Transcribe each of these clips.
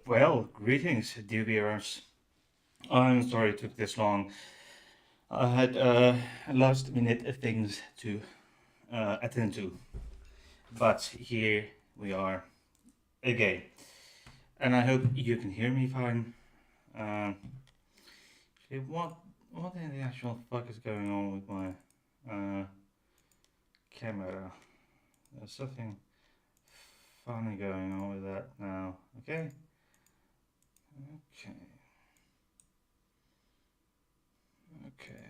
Well, greetings, dear viewers. I'm sorry it took this long. I had last minute things to attend to, but here we are again, and I hope you can hear me fine. Uh, what in the actual fuck is going on with my camera? There's something funny going on with that now. Okay, okay, okay.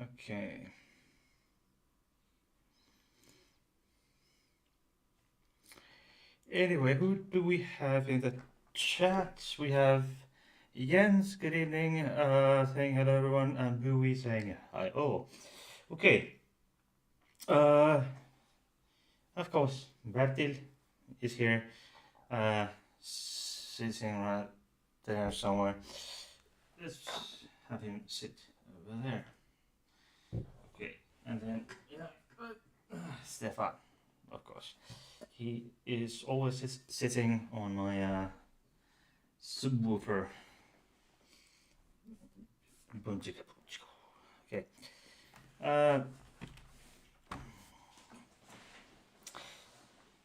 Okay. Anyway, who do we have in the chat? We have Jens, good evening, saying hello everyone, and Bowie saying hi. Oh, okay. Uh, of course, Bertil is here, uh, sitting right there somewhere. Let's have him sit over there. Okay, and then, Stefan, of course. He is always sitting on my subwoofer. Okay. Uh,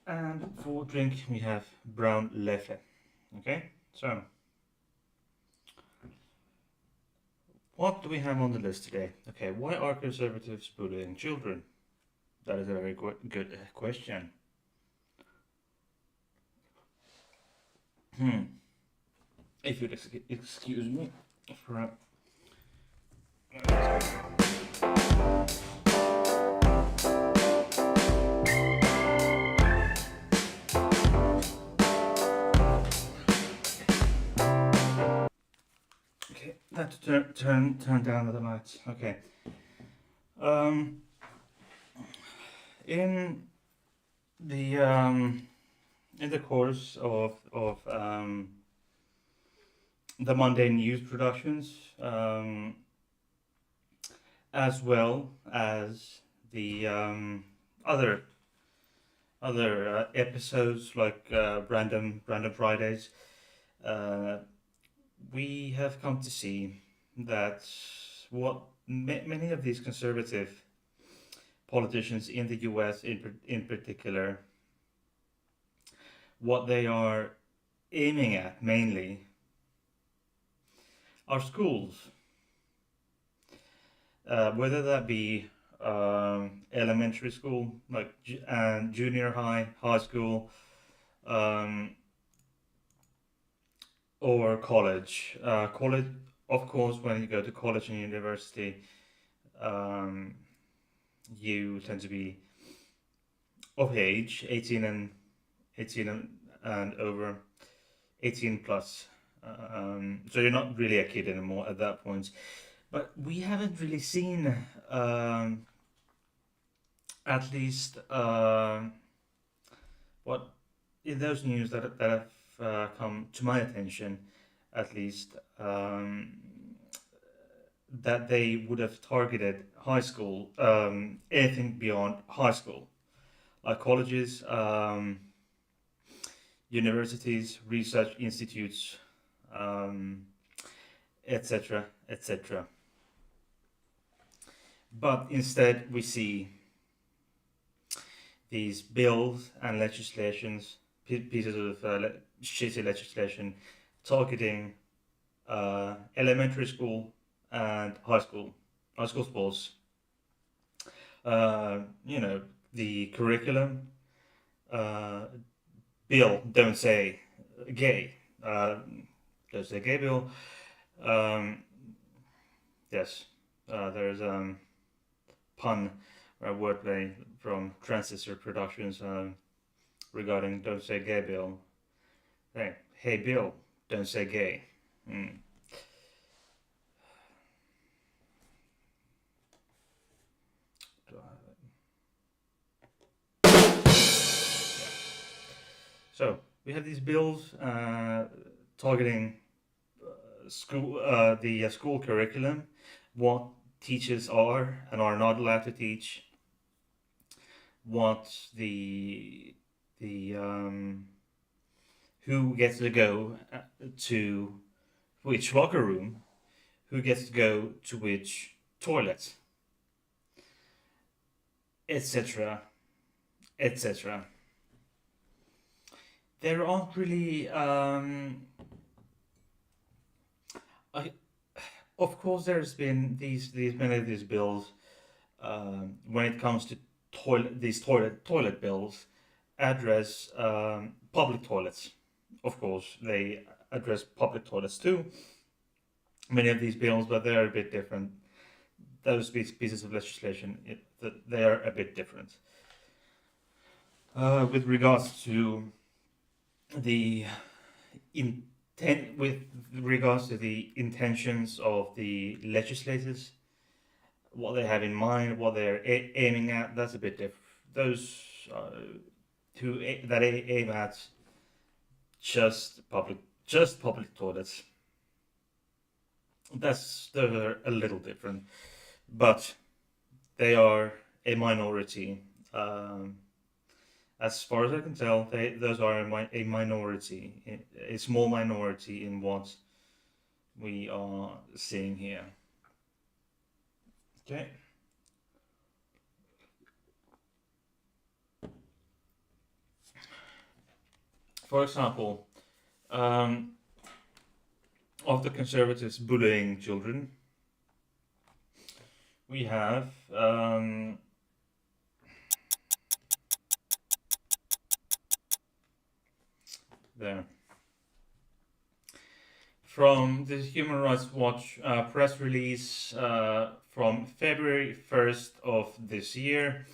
and for drink we have brown leffe. Okay, so what do we have on the list today? Okay, why are conservatives bullying children? That is a very good question. If you'd excuse me for a okay, that turn down the lights. Okay. Um, in the course of the Monday News productions, as well as the other episodes like Random Fridays, we have come to see that what many of these conservative politicians in the U.S. in particular, what they are aiming at mainly are schools, whether that be elementary school, like and junior high, high school, um, or college. College, of course, when you go to college and university, um, you tend to be of age, 18 and over, 18 plus. So you're not really a kid anymore at that point. But we haven't really seen, at least, what in those news that have come to my attention, at least, that they would have targeted high school, anything beyond high school, like colleges, universities, research institutes, etc., etc. But instead, we see these bills and legislations, pieces of shitty legislation, targeting elementary school and high school sports. You know, the curriculum, uh, bill, don't say gay, don't say gay bill. Um, yes, there's pun or wordplay from Transistor Productions regarding don't say gay bill. Hey Bill, don't say gay. Mm. So we have these bills targeting school, the school curriculum, what teachers are and are not allowed to teach, what the who gets to go to which locker room, who gets to go to which toilet, etc., etc. There aren't really. I, of course, there's been these many of these bills when it comes to toilet bills address public toilets. Of course, they address public toilets too. Many of these bills, but they are a bit different. Those pieces of legislation, they are a bit different. With regards to the with regards to the intentions of the legislators, what they have in mind, what they're aiming at, that's a bit different. Those that aim at just public toilets. They're a little different, but they are a minority. As far as I can tell, those are a minority, a small minority in what we are seeing here. Okay. For example, of the conservatives bullying children, we have there from the Human Rights Watch press release from February 1st of this year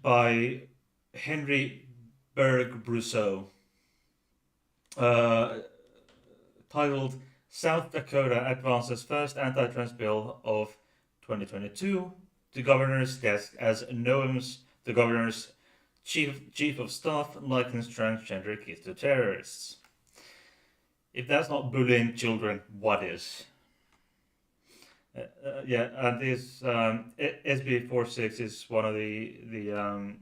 by Henry Berg-Brousseau, titled South Dakota Advances First Anti-Trans Bill of 2022 to Governor's Desk as Noam's, the Governor's Chief of Staff, likens transgender kids to terrorists. If that's not bullying children, what is? Yeah, and this SB 46 is one of the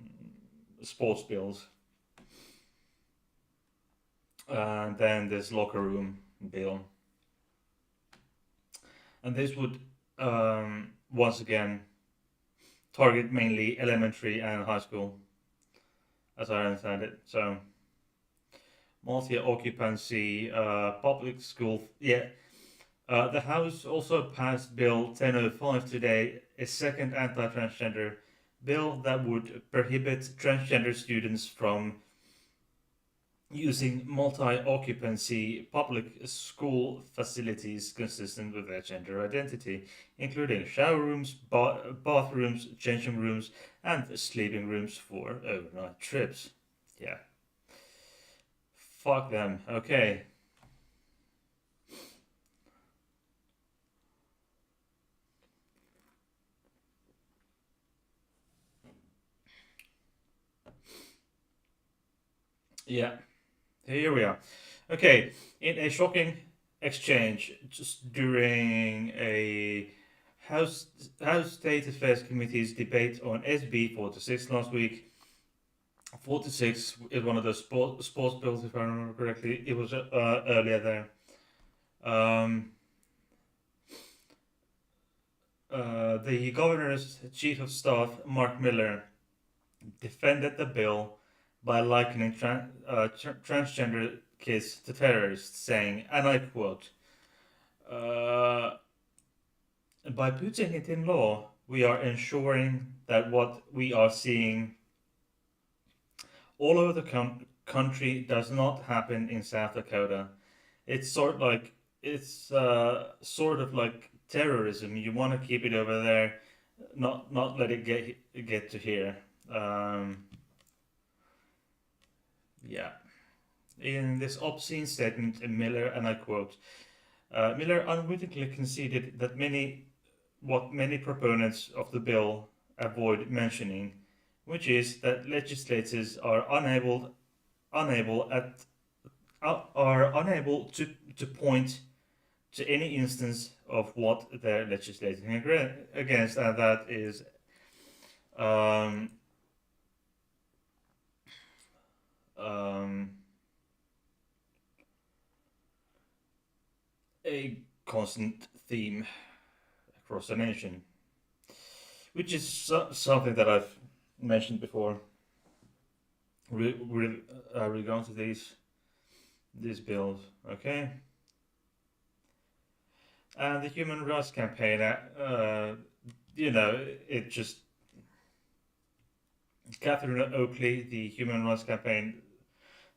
sports bills. And then this locker room bill. And this would once again target mainly elementary and high school, as I understand it. So multi-occupancy public school. Yeah. The House also passed Bill 1005 today, a second anti-transgender bill that would prohibit transgender students from using multi-occupancy public school facilities consistent with their gender identity, including shower rooms, bathrooms, changing rooms, and sleeping rooms for overnight trips. Yeah. Fuck them. Okay. Yeah. Here we are. Okay. In a shocking exchange just during a House State Affairs Committee's debate on SB 46 last week. 46 is one of the sports bills, if I remember correctly. It was earlier there. The governor's chief of staff, Mark Miller, defended the bill by likening transgender kids to terrorists, saying, and I quote, by putting it in law, we are ensuring that what we are seeing all over the country does not happen in South Dakota. It's sort of like terrorism. You want to keep it over there, not let it get to here. Yeah. In this obscene statement, Miller, and I quote, Miller unwittingly conceded that what many proponents of the bill avoid mentioning, which is that legislators are unable to point to any instance of what they're legislating against, and that is um, um, a constant theme across the nation, which is something that I've mentioned before. Regarding to these bills, okay, and the Human Rights Campaign, it just Catherine Oakley, the Human Rights Campaign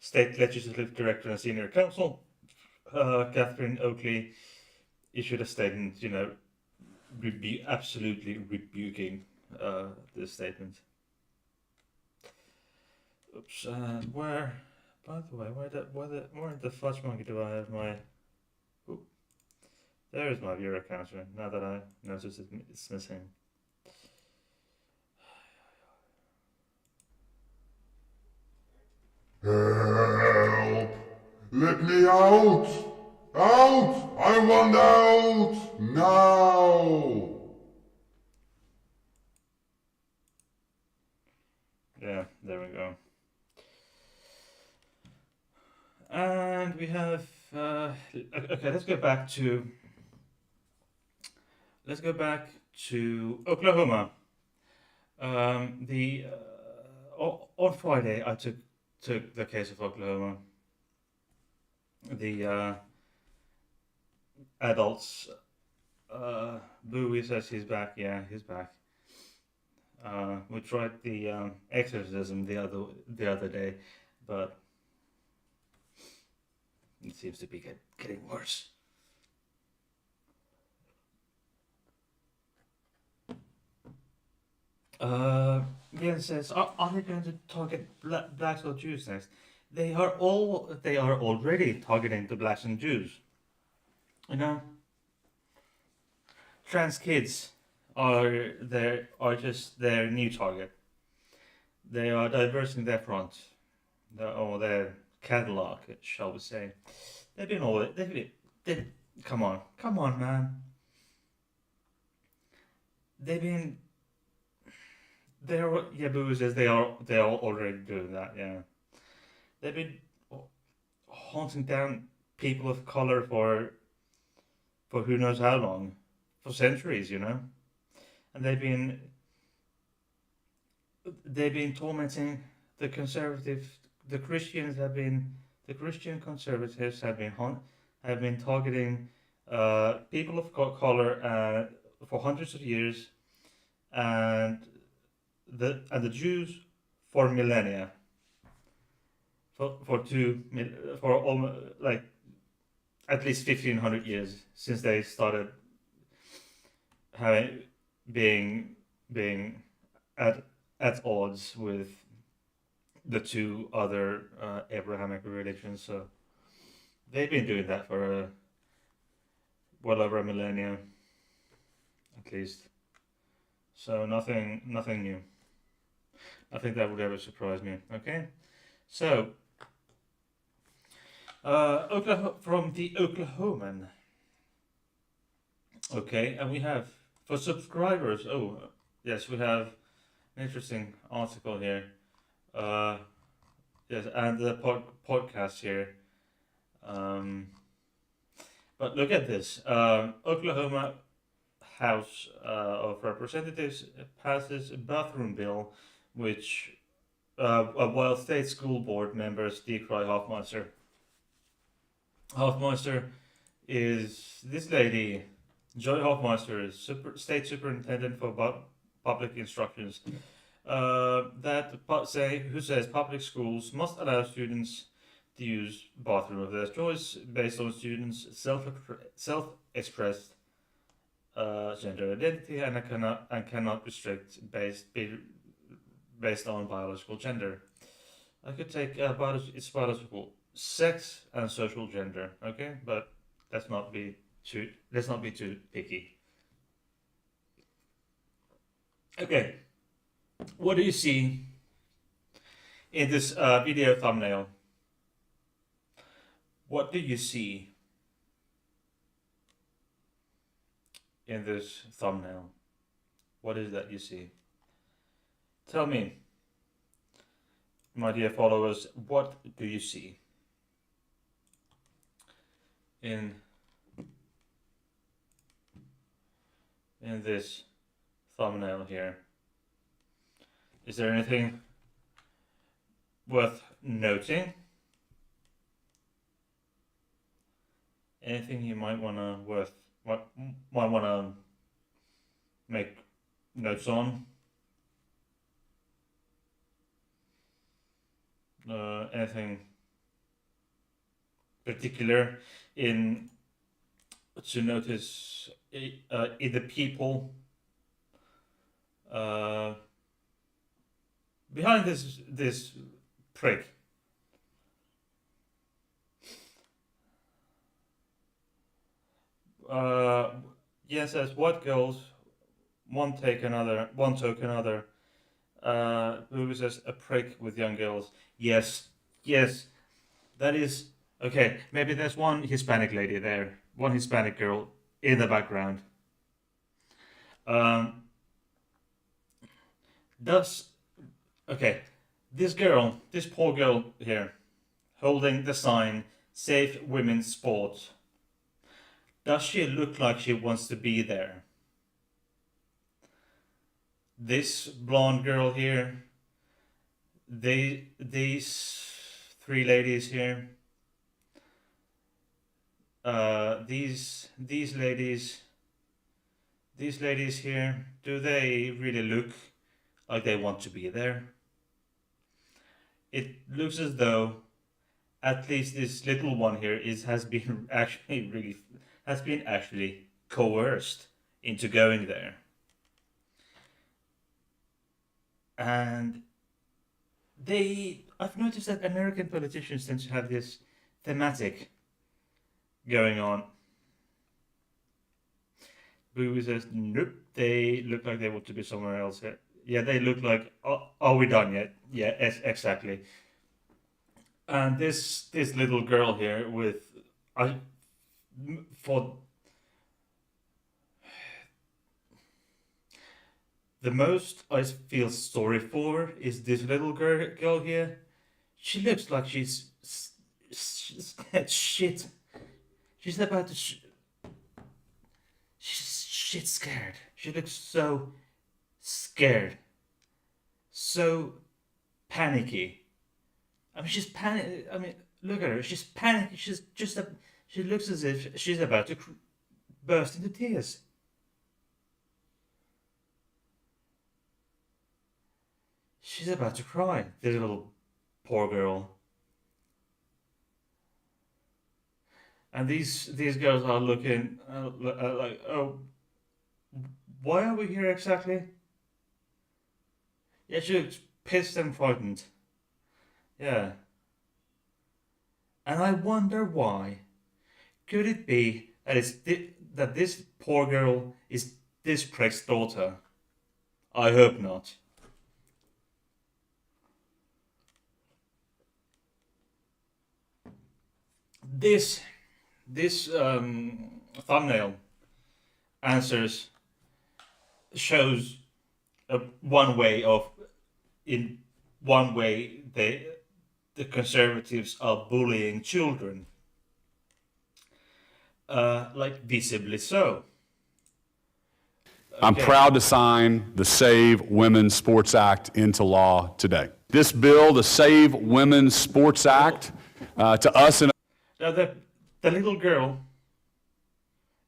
State Legislative Director and Senior Counsel, Catherine Oakley issued a statement, absolutely rebuking this statement. Oops, where, by the way, where in the fudge monkey do I have my... Ooh, there is my viewer counter, now that I notice it's missing. Help! Let me out! Out! I want out! Now! Yeah, there we go. And we have okay. Let's go back to Oklahoma. On Friday, I took the case of Oklahoma. The adults. Bowie says he's back. Yeah, he's back. We tried the exorcism the other day, but it seems to be getting worse. Ian says, are they going to target blacks or Jews next? They are already targeting the blacks and Jews. You know, trans kids are just their new target. They are diversing their front, their catalog, shall we say? They've been all they come on, man. They've been Boo says they are already doing that. Yeah, they've been hunting down people of color for who knows how long, for centuries, and they've been tormenting the conservative. The Christian conservatives have been targeting people of color for hundreds of years, and the Jews for millennia. For almost like at least 1,500 years since they started being at odds with the two other Abrahamic religions. So they've been doing that for well over a millennia, at least. So nothing new. I think that would ever surprise me. Okay, so from the Oklahoman. Okay, and we have for subscribers. Oh, yes, we have an interesting article here. Yes, and the podcast here. But look at this. Oklahoma House of Representatives passes a bathroom bill, which while state school board members decry Hoffmeister. Hoffmeister is this lady, Joy Hoffmeister, is state superintendent for public instructions. Who says public schools must allow students to use bathroom of their choice based on students' self-expressed gender identity and cannot restrict based on biological gender. I could take it's biological sex and social gender, okay, but let's not be too picky. Okay, what do you see in this video thumbnail? What do you see? in this thumbnail? What is that you see? Tell me, my dear followers, what do you see in this thumbnail here? Is there anything worth noting? Anything you might wanna make notes on? Anything particular to notice in the people behind this prick? Yes, says what girls one toke another. Who says a prick with young girls? Yes, that is okay. Maybe there's one Hispanic lady there, one Hispanic girl in the background. Okay, this poor girl here, holding the sign "Safe Women's Sport." Does she look like she wants to be there? This blonde girl here, these three ladies here, these ladies here, do they really look like they want to be there? It looks as though at least this little one here has been actually coerced into going there. And I've noticed that American politicians tend to have this thematic going on. Boo says, nope, they look like they want to be somewhere else. Yeah, they look like, are we done yet? Yeah, exactly. And this little girl here the most I feel sorry for is this little girl here. She looks like she's scared shit. She's about to. She's shit scared. She looks so scared, so panicky. I mean, she's panic. I mean, look at her. She's panicky. She looks as if she's about to burst into tears. She's about to cry. This little poor girl. And these girls are looking like, oh, why are we here exactly? Yeah, she looks pissed and frightened. Yeah. And I wonder why. Could it be that this poor girl is this prick's daughter? I hope not. This thumbnail shows one way the conservatives are bullying children, like visibly so. I'm proud to sign the Save Women's Sports Act into law today. This bill, the Save Women's Sports Act, to us in Now the little girl,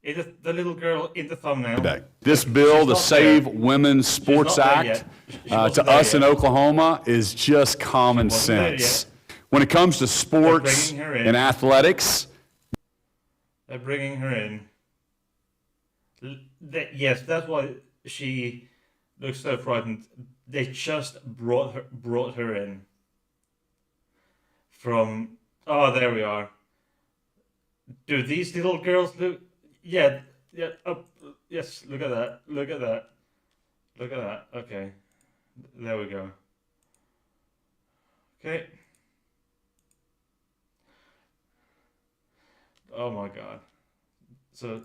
the little girl in the thumbnail. Today. This bill, the Save Women's Sports Act, to us in Oklahoma is just common sense. When it comes to sports and athletics, they're bringing her in. Yes, that's why she looks so frightened. They just brought her in. From there we are. Do these little girls look? Yeah. Oh, yes. Look at that. Look at that. Okay, there we go. Okay. Oh my God. So,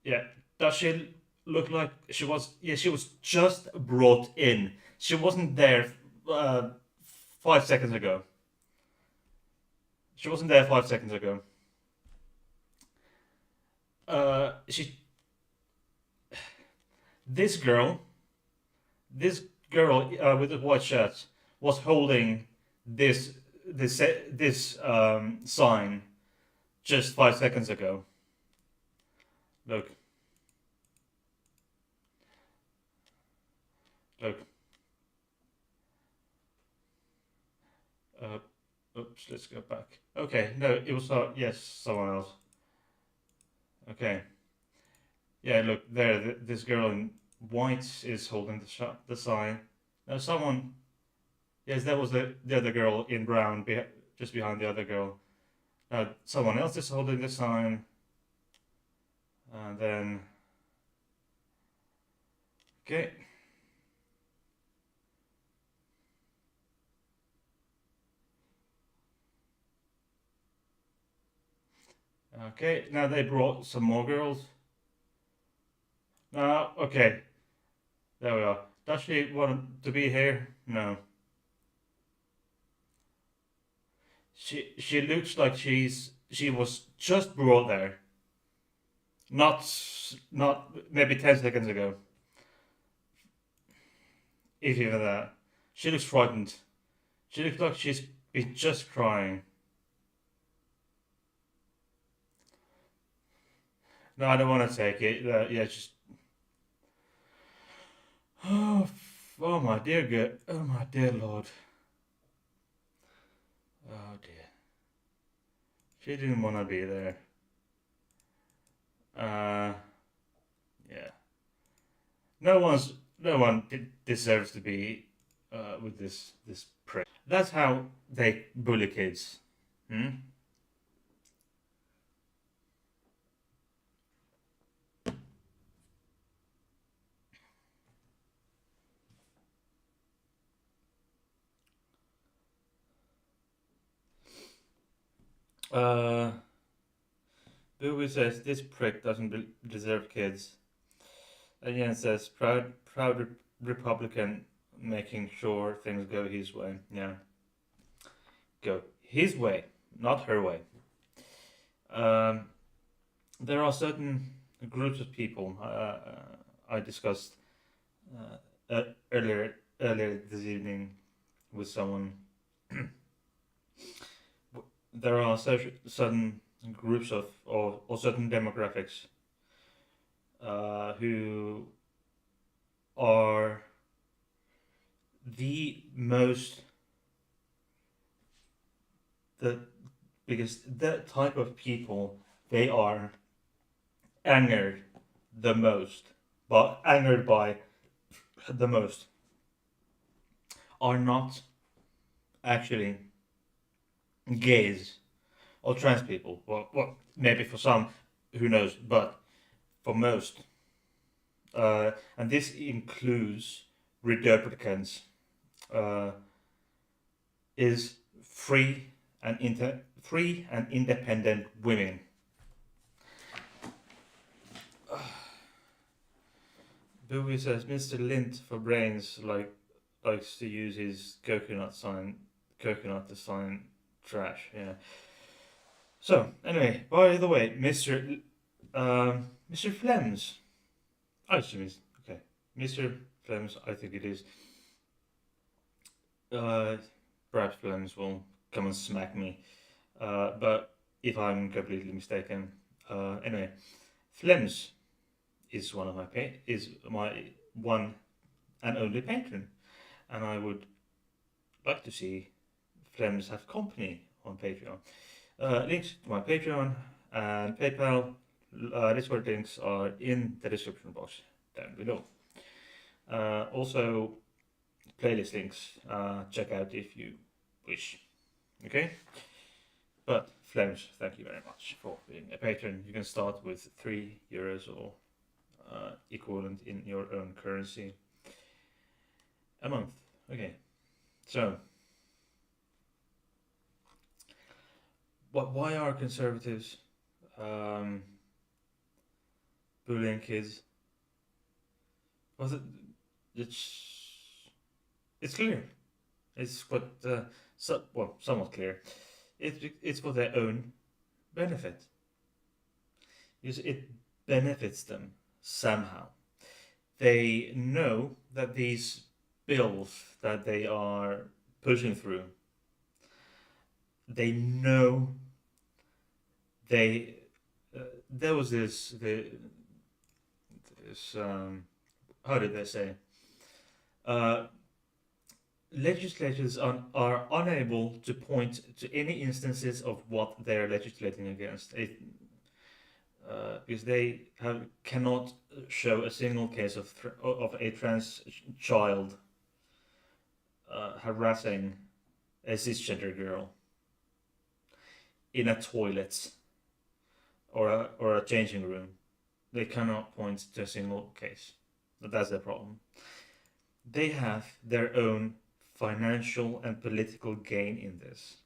yeah, Does she look like she was? Yeah, she was just brought in. She wasn't there 5 seconds ago. She wasn't there 5 seconds ago. She. This girl. This girl with the white shirt was holding this sign just 5 seconds ago. Look. Look. Uh, oops, let's go back. Okay, no, it was yes, someone else. Okay. Yeah, look there. This girl in white is holding the sign. Now someone. Yes, that was the other girl in brown, just behind the other girl. Now someone else is holding the sign, and then. Okay. Okay, now they brought some more girls. Now, okay, there we are. Does she want to be here? No. She looks like she was just brought there. Not maybe 10 seconds ago. If even that. She looks frightened. She looks like she's been just crying. No, I don't want to take it. Yeah, just. Oh my dear good. Oh my dear Lord. Oh dear. She didn't want to be there. Yeah. No one deserves to be with this prick. That's how they bully kids. Hmm? Uh, Bowie says this prick doesn't deserve kids. Again says proud Republican making sure things go his way. Yeah, go his way, not her way. Um, there are certain groups of people I discussed earlier this evening with someone. There are certain groups of or certain demographics who are the most the the type of people they are angered the most, but angered by the most are not actually gays or trans people. Well, maybe for some, who knows, but for most, and this includes Republicans, uh, is free and independent women. Bowie says Mr. Lint for brains likes to use his coconut to sign trash. Yeah. So anyway, by the way, Mr. Flems, I assume he's okay. Mr. Flems, I think it is. Perhaps Flems will come and smack me, but if I'm completely mistaken, anyway, Flems is my one and only patron, and I would like to see Flems have company on Patreon. Links to my Patreon and PayPal, Discord links are in the description box down below. Also, playlist links, check out if you wish. Okay? But Flems, thank you very much for being a patron. You can start with €3 or equivalent in your own currency a month. Okay, so why are conservatives bullying kids. Was it? It's clear. It's what somewhat clear. It's for their own benefit. It benefits them somehow. They know that these bills that they are pushing through, they know there was this how did they say, legislators are unable to point to any instances of what they're legislating against. Because they cannot show a single case of a trans child harassing a cisgender girl in a toilet or a changing room. They cannot point to a single case. But that's their problem. They have their own financial and political gain in this.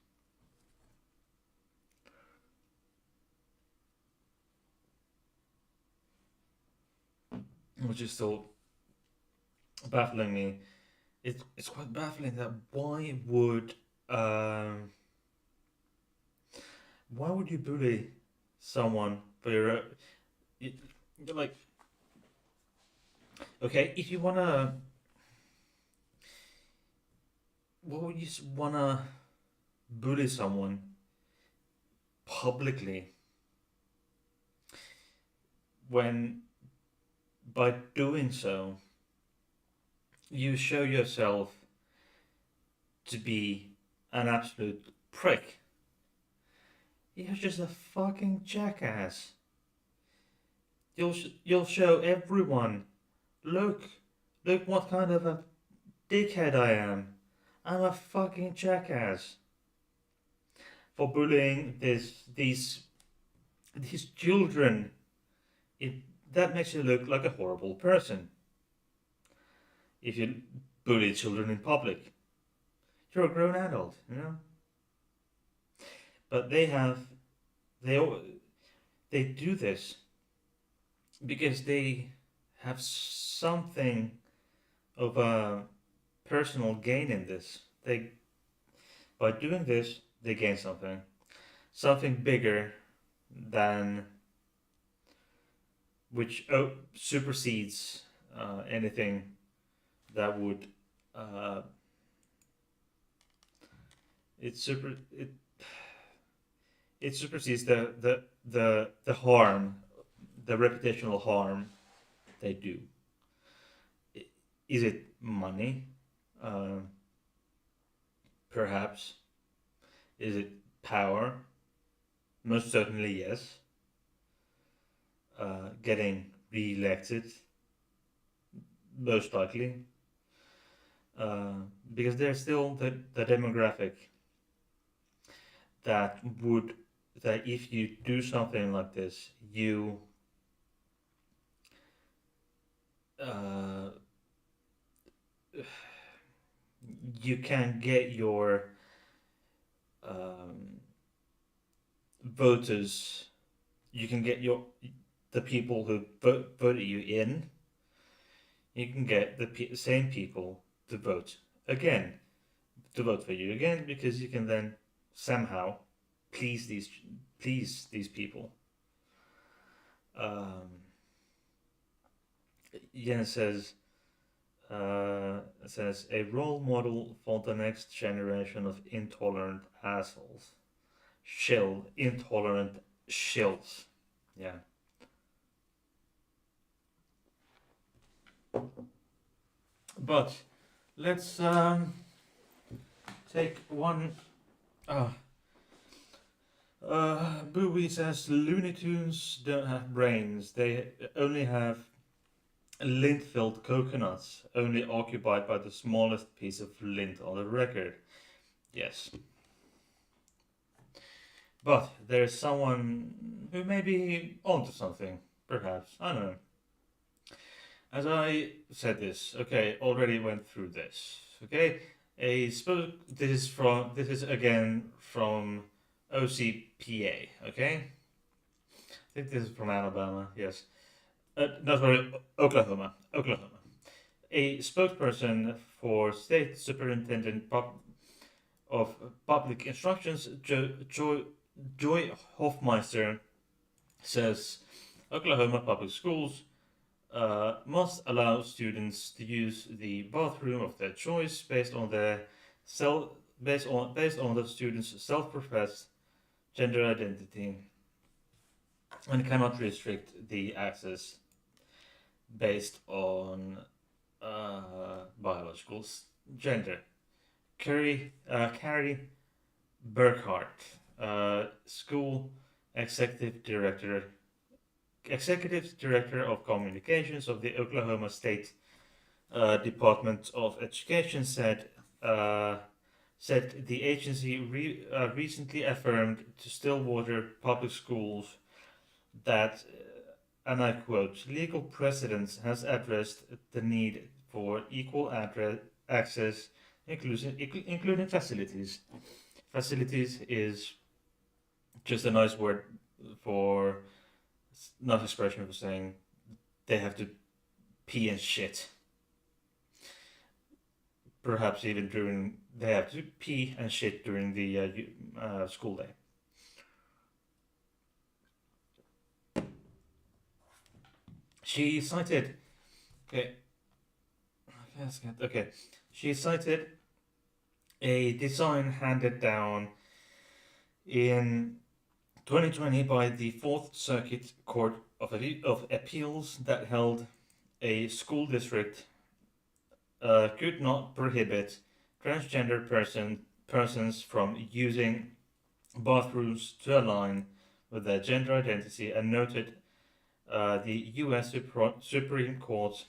Which is still baffling me. It's quite baffling that why would you bully someone for your you're like, okay, if you wanna, what would you wanna bully someone publicly when by doing so you show yourself to be an absolute prick? You're just a fucking jackass. You'll show everyone, look what kind of a dickhead I am. I'm a fucking jackass for bullying these children. That makes you look like a horrible person. If you bully children in public, you're a grown adult, you know. But they do this because they have something of a personal gain in this. By doing this, they gain something bigger than which supersedes anything that would it supersedes the harm, the reputational harm they do. Is it money? Perhaps. Is it power? Most certainly yes. Getting re-elected? Most likely. Because there's still the demographic that if you do something like this, you can get your voters, you can get the people who voted you in, you can get the same people to vote for you again, because you can then somehow please these people. Jen says a role model for the next generation of intolerant assholes. Intolerant shills. Yeah. But let's take one. Bowie says Looney Tunes don't have brains. They only have lint-filled coconuts, only occupied by the smallest piece of lint on the record. Yes. But there's someone who may be onto something, perhaps. I don't know. As I said this, okay, already went through this. Okay, this is again from OCPA. Okay, I think this is from Alabama. Yes, No, sorry, Oklahoma. Oklahoma. A spokesperson for State Superintendent of Public Instructions, Joy Hofmeister, says Oklahoma public schools must allow students to use the bathroom of their choice based on their based on the student's self-professed gender identity, and cannot restrict the access based on biological gender. Carrie Burkhart, school executive director of communications of the Oklahoma State Department of Education, said the agency recently affirmed to Stillwater Public Schools that, and I quote, legal precedence has addressed the need for equal access, including facilities. Facilities is just a nice word for, not expression for saying they have to pee and shit. Perhaps even they have to pee and shit during the school day. She cited, she cited a design handed down in 2020 by the Fourth Circuit Court of Appeals that held a school district could not prohibit transgender persons from using bathrooms to align with their gender identity, and noted the U.S. Supreme Court.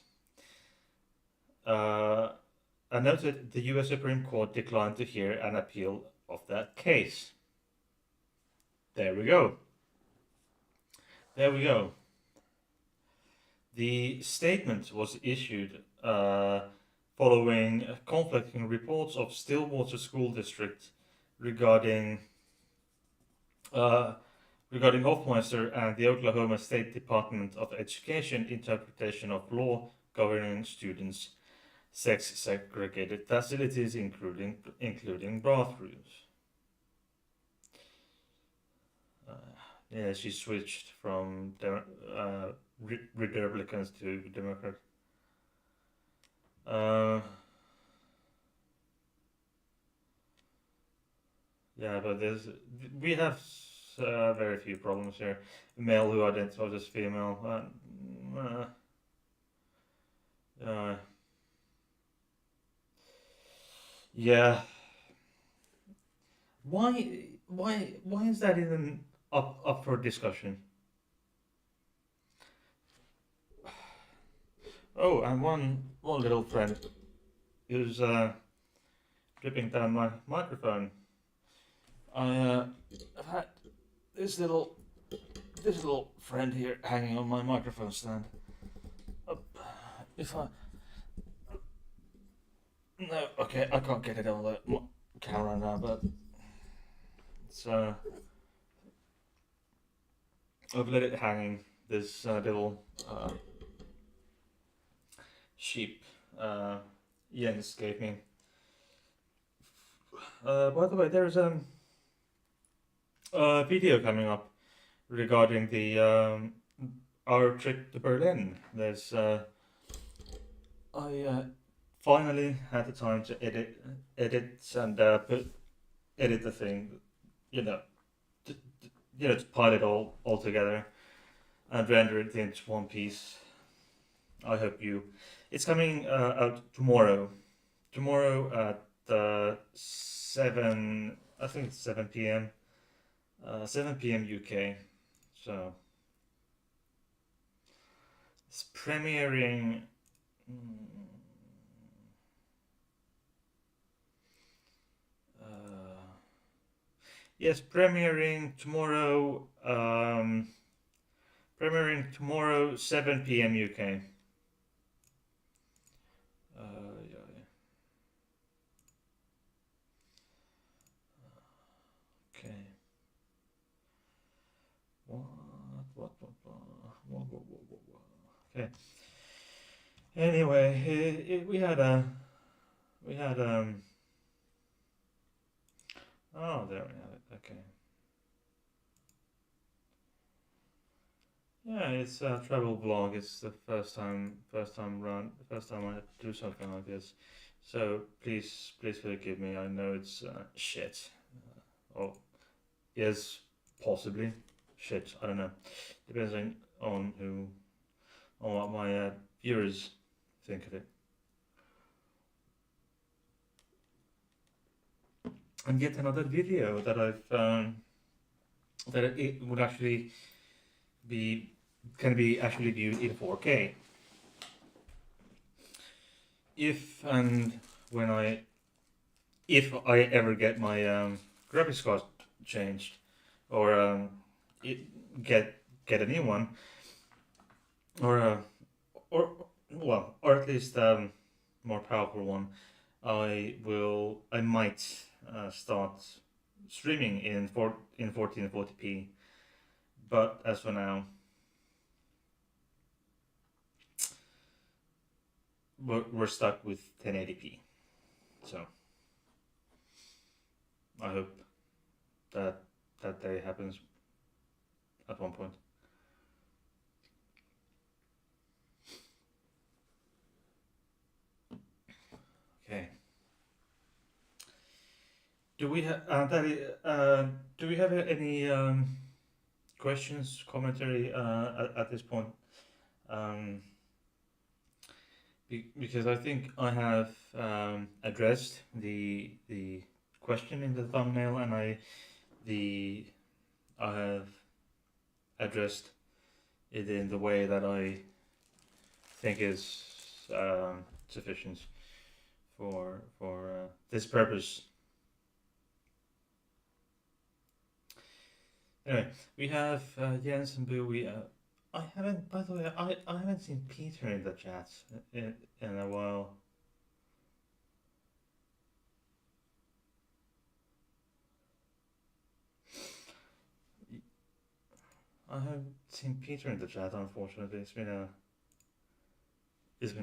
Noted the U.S. Supreme Court declined to hear an appeal of that case. There we go. There we go. The statement was issued following conflicting reports of Stillwater School District regarding Hofmeister and the Oklahoma State Department of Education interpretation of law governing students' sex-segregated facilities, including bathrooms. Yeah, she switched from Republicans to Democrats. Yeah, but we have very few problems here. Male who identifies as female. Yeah. Why is that even up for discussion? Oh, and one little friend who's dripping down my microphone. I've had this little friend here hanging on my microphone stand. If I no, okay, I can't get it on the camera now, but it's I've let it hanging. This little sheep Jens gave me. By the way, there's a video coming up regarding the our trip to Berlin. There's I finally had the time to edit and edit the thing, to pile it all together and render it into one piece. I hope you. It's coming out tomorrow. Tomorrow at 7. I think it's 7 p.m. 7 p.m. UK. So it's premiering. Yes, premiering tomorrow. Premiering tomorrow, 7 p.m. UK. Yeah. Okay. What? Okay. Anyway, we had oh, there we have it. Okay. Yeah, it's a travel blog. It's the first time I do something like this. So please forgive me. I know it's shit. Oh, yes, possibly shit. I don't know. Depends on what my viewers think of it. And yet another video that I've that it would actually can be actually viewed in 4K if and when if I ever get my graphics card changed or get a new one or or at least more powerful one. I might start streaming in 1440p, but as for now, we're stuck with 1080p. So I hope that day happens at one point. Okay. Do we have do we have any questions, commentary at this point? Because I think I have addressed the question in the thumbnail, and I have addressed it in the way that I think is sufficient for this purpose. Anyway, we have Jens and Bowie. I haven't, by the way, I haven't seen Peter in the chat in a while. I haven't seen Peter in the chat, unfortunately. It's been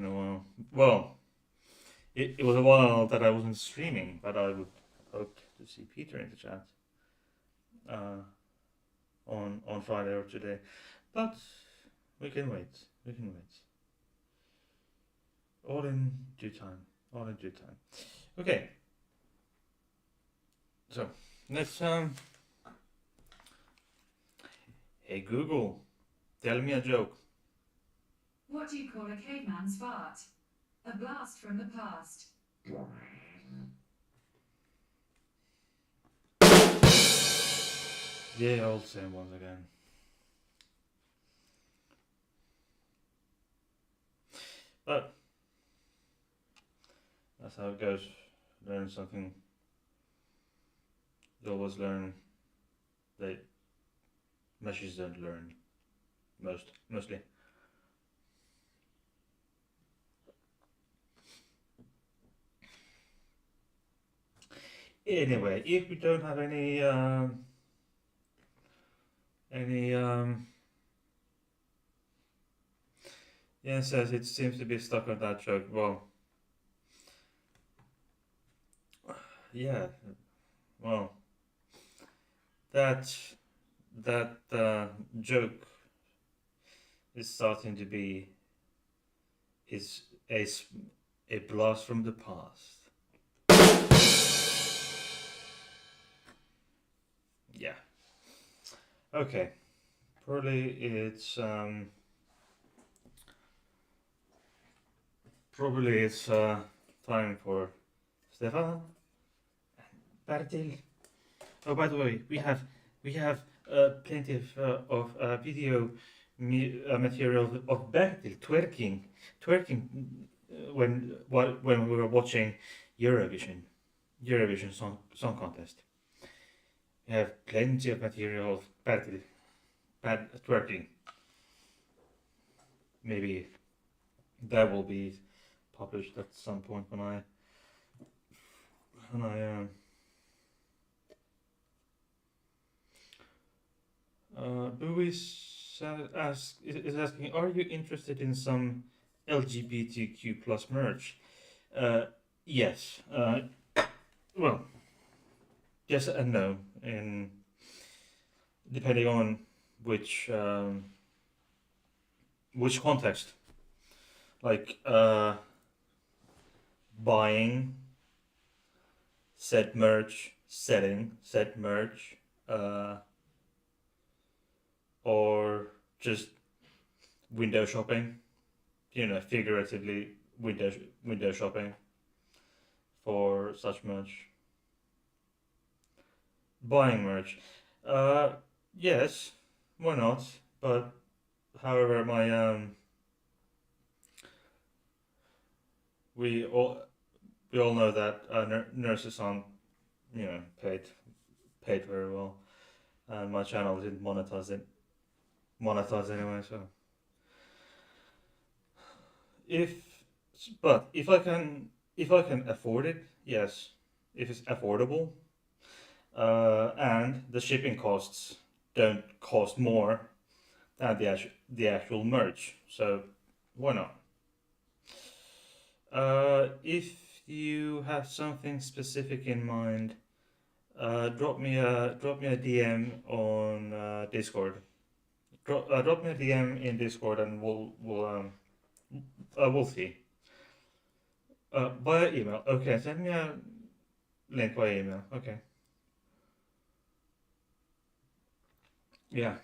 a while. Well, it was a while that I wasn't streaming, but I would hope to see Peter in the chat on Friday or today. But we can wait. We can wait. All in due time. All in due time. Okay. So let's Hey Google, tell me a joke. What do you call a caveman's fart? A blast from the past. Yeah, old same ones again. But that's how it goes. Learn something. You always learn. Machines don't learn. Mostly. Anyway, if we don't have any yeah, says it seems to be stuck on that joke. Well, yeah, well, that joke is starting to be is a blast from the past. Yeah. Okay. Probably it's time for Stefan and Bertil. Oh, by the way, we have plenty of video material of Bertil twerking when we were watching Eurovision song contest. We have plenty of material of Bertil twerking. Maybe that will be published at some point when I Bowie is asking, are you interested in some LGBTQ plus merch? Yes. Well, yes and no, in depending on which context. Like buying said merch, selling said merch, or just window shopping. You know, figuratively window shopping for such merch. Buying merch. Yes, why not? But however, my we all know that nurses aren't, you know, paid very well, and my channel didn't monetize anyway. So if I can afford it, yes, if it's affordable, and the shipping costs don't cost more than the actual merch, so why not? If you have something specific in mind, drop me a DM on Discord. Drop me a DM in Discord, and we'll see. Via email. Okay, send me a link via email. Okay. Yeah.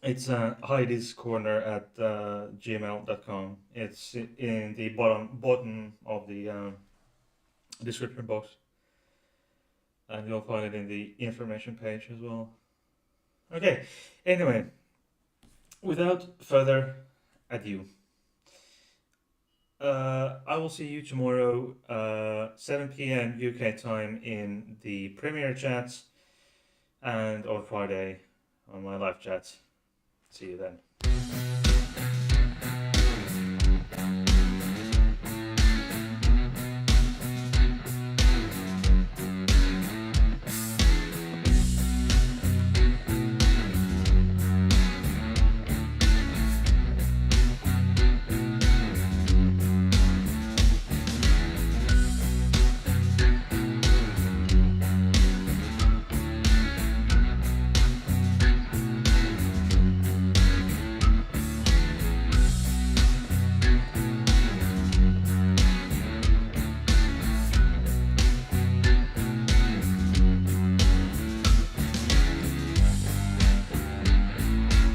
It's Heidi's Corner at gmail.com. It's in the bottom of the description box, and you'll find it in the information page as well. Okay. Anyway, without further ado, I will see you tomorrow, 7 p.m. UK time in the premiere chats, and on Friday on my live chats. See you then.